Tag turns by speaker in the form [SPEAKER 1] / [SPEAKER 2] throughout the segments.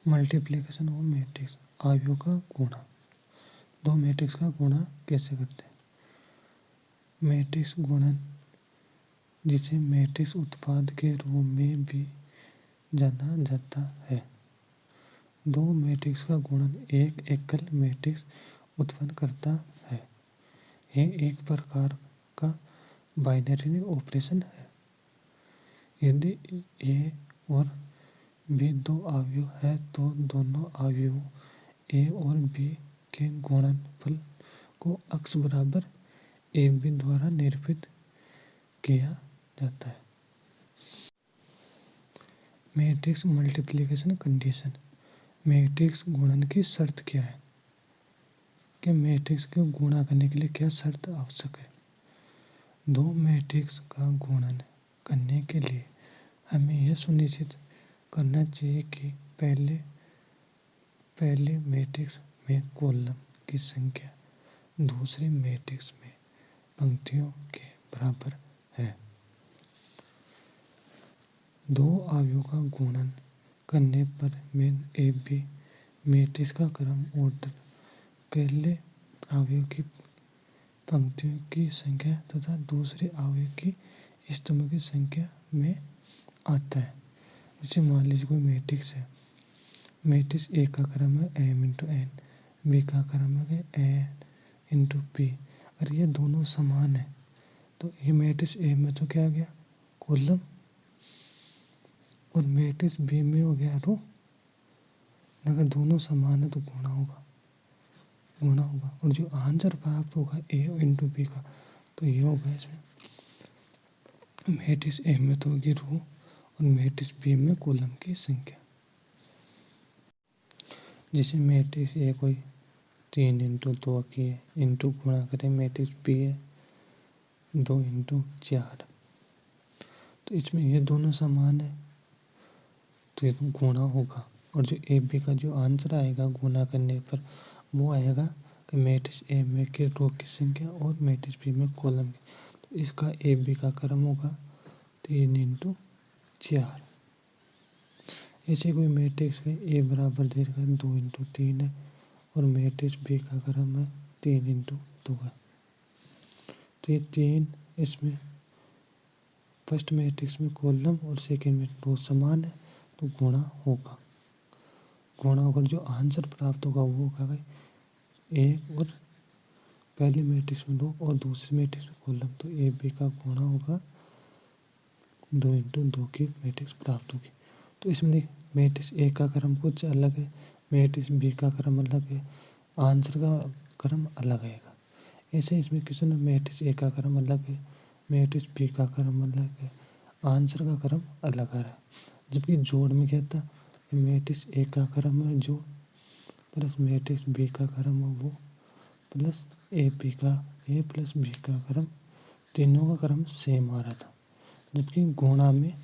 [SPEAKER 1] Multiplication of matrix, आव्यूह का गुणा। दो मैट्रिक्स का गुणा कैसे करते हैं? मैट्रिक्स गुणन, जिसे मैट्रिक्स उत्पाद के रूप में भी जाना जाता है। दो मैट्रिक्स का गुणन एक एकल मैट्रिक्स उत्पन्न करता है। यह एक प्रकार का बाइनरी ऑपरेशन है। यदि ए और बी दो अवयव है तो दोनों अवयवों ए और बी के गुणनफल को अक्ष बराबर ए बी द्वारा निरूपित किया जाता है। मैट्रिक्स मल्टीप्लिकेशन कंडीशन, मैट्रिक्स गुणन की शर्त क्या है? कि मैट्रिक्स को गुणा करने के लिए क्या शर्त आवश्यक है? दो मैट्रिक्स का गुणन करने के लिए हमें यह सुनिश्चित करना चाहिए कि पहले मैट्रिक्स में कॉलम की संख्या दूसरे मैट्रिक्स में पंक्तियों के बराबर है। दो अवयवों का गुणन करने पर ए बी मैट्रिक्स का क्रम ऑर्डर पहले अवयव की पंक्तियों की संख्या तथा दूसरे अवयव की स्तंभों की संख्या में आता है। जैसे मान लीजिए कोई मैट्रिक्स है, मैट्रिक्स ए का क्रम है m इंटू एन, बी का क्रम है n इंटू पी। अगर ये दोनों समान है तो ये मैट्रिक्स ए में तो क्या आ गया? कॉलम, और मैट्रिक्स बी में हो गया रो। अगर दोनों समान है तो गुणा होगा। और जो आंसर प्राप्त होगा ए इंटू बी का, तो ये होगा इसमें मैट्रिक्स ए में तो होगी रो और मैट्रिक्स बी में कॉलम की संख्या। जैसे मैट्रिक्स ए कोई 3 इंटू 2 की है, इंटू गुणा करें मैट्रिक्स बी है 2 इंटू 4, तो इसमें ये दोनों समान है तो ये गुणा होगा। और जो ए बी का जो आंसर आएगा गुणा करने पर वो आएगा कि मैट्रिक्स ए में के रो की संख्या और मैट्रिक्स बी में कॉलम की, तो इसका ए बी का क्रम होगा 3 इंटू 4। ऐसे कोई मैट्रिक्स में ए बराबर दे रखा है 2 इंटू 3 है और मैट्रिक्स बी का क्रम है 3 इंटू 2 है, तो ये 3 इसमें फर्स्ट मैट्रिक्स में कॉलम और सेकेंड में रो समान है तो गुणा होगा। गुणा होकर जो आंसर प्राप्त होगा वो होगा भाई ए और पहले मैट्रिक्स में रो और दूसरे मैट्रिक्स में कॉलम, तो ए बी का गुणा होगा 2 इंटू 2 की मैट्रिक्स प्राप्त होगी। तो इसमें मैट्रिक्स ए का क्रम कुछ अलग है, मैट्रिक्स बी का क्रम अलग है, आंसर का क्रम अलग आएगा। ऐसे इसमें क्वेश्चन में मैट्रिक्स ए का क्रम अलग है, मैट्रिक्स बी का क्रम अलग है, आंसर का क्रम अलग आ रहा है। जबकि जोड़ में क्या था, मैट्रिक्स ए का क्रम है जो प्लस मैट्रिक्स बी का क्रम है वो प्लस ए प्लस बी का क्रम, तीनों का क्रम सेम आ रहा था। जबकि गुणा में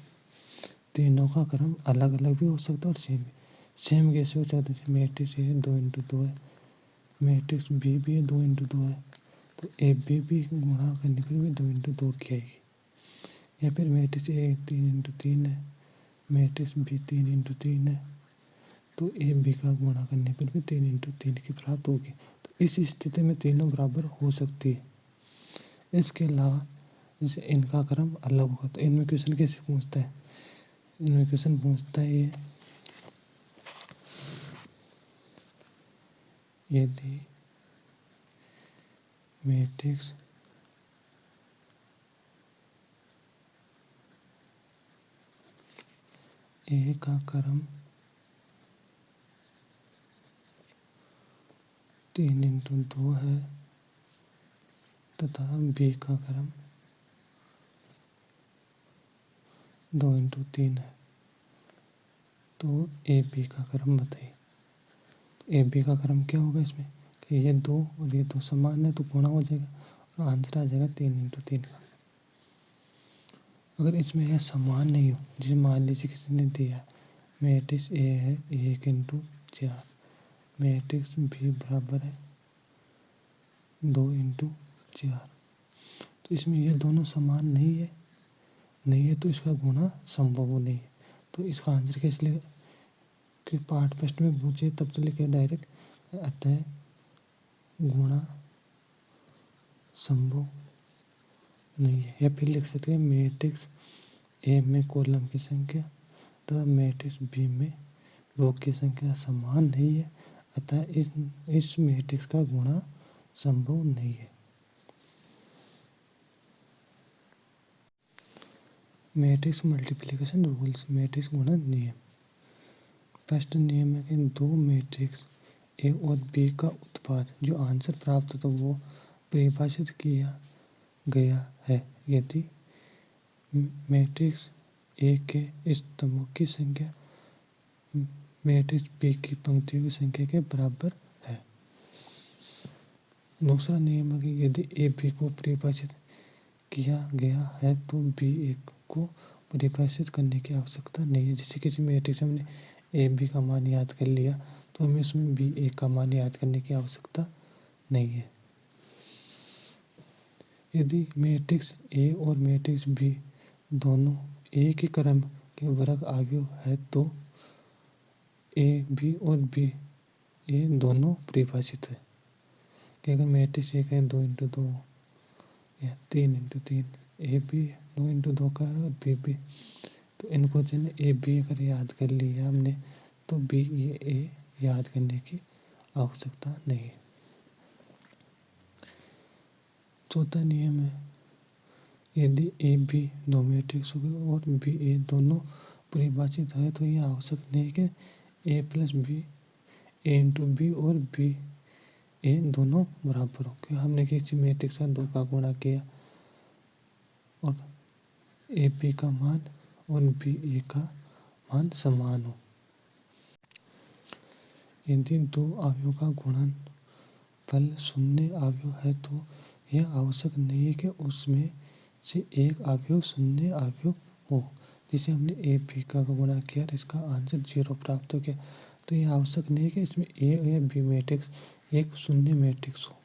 [SPEAKER 1] तीनों का क्रम अलग अलग भी हो सकता है और सेम भी। सेम कैसे हो सकता है? मैट्रिक्स ए 2 इंटू 2 है, मैट्रिक्स बी भी है 2 इंटू 2 है, तो ए बी भी गुणा करने पर भी 2 इंटू 2 की आएगी। या फिर मैट्रिक्स ए 3 इंटू 3 है, मैट्रिक्स बी 3 इंटू 3 है, तो ए बी का गुणा करने पर भी 3 इंटू 3 की प्राप्त होगी। तो इस स्थिति में तीनों बराबर हो सकती है। इसके अलावा जैसे इनका क्रम अलग होगा तो इनमें क्वेश्चन कैसे पूछता है? इनमें क्वेश्चन पूछता है ये, यदि मैट्रिक्स ए का क्रम 3 इंटू 2 है तथा बी का क्रम 2 इंटू 3 है, तो ए बी का क्रम बताइए। ए बी का क्रम क्या होगा इसमें कि ये 2 और ये 2 समान है तो गुणा हो जाएगा और आंसर आ जाएगा 3 इंटू 3 का। अगर इसमें यह समान नहीं हो, जैसे मान लीजिए किसी ने दिया मैट्रिक्स ए है 1 इंटू 4, मैट्रिक्स बी बराबर है 2 इंटू 4, तो इसमें ये दोनों समान नहीं है तो इसका गुणा संभव नहीं है। तो इसका आंसर कैसे लेगा? कि पार्ट फर्स्ट में पूछे तब तो लिखे डायरेक्ट अतः गुणा संभव नहीं है। या फिर लिख सकते हैं मैट्रिक्स ए में कॉलम की संख्या तथा मैट्रिक्स बी में रो की संख्या समान नहीं है, अतः इस मैट्रिक्स का गुणा संभव नहीं है। मैट्रिक्स मल्टीप्लिकेशन रूल्स, मैट्रिक्स गुणन नियम। फर्स्ट नियम है कि दो मैट्रिक्स ए और बी का उत्पाद जो आंसर प्राप्त तो वो परिभाषित किया गया है यदि मैट्रिक्स ए के स्तंभों की संख्या मैट्रिक्स बी की पंक्तियों की संख्या के बराबर है। दूसरा नियम है कि यदि ए बी को परिभाषित किया गया है तो बी ए को परिभाषित करने की आवश्यकता नहीं है। जैसे किसी मैट्रिक्स में हमने ए बी का मान याद कर लिया तो हमें उसमें बी ए का मान याद करने की आवश्यकता नहीं है। यदि मैट्रिक्स ए और मैट्रिक्स बी दोनों एक ही क्रम के वर्ग अवयव है तो ए बी और बी ए दोनों परिभाषित है। कि अगर मैट्रिक्स ए का 2x2 या 3x3 ए बी 2x2 का है और बी बी, तो इनको जो ए बी अगर याद कर लिया हमने तो बी ए याद करने की आवश्यकता नहीं है। चौथा नियम है यदि ए बी दो मैट्रिक्स हो गए और बी ए दोनों परिभाषित है तो यह आवश्यक नहीं है कि ए प्लस बी ए इंटू बी और बी ए दोनों बराबर हो। क्यों हमने किसी मैट्रिक्स का 2 का गुणा किया और ए बी का मान और बी ए का मान समान हो। यदि दो अवयवों का गुणनफल शून्य अवयव है तो यह आवश्यक नहीं है कि उसमें से एक अवयव शून्य अवयव हो। जैसे हमने ए बी का गुणा किया और इसका आंसर 0 प्राप्त हो गया तो यह आवश्यक नहीं है कि इसमें ए या बी मैट्रिक्स एक शून्य मैट्रिक्स हो।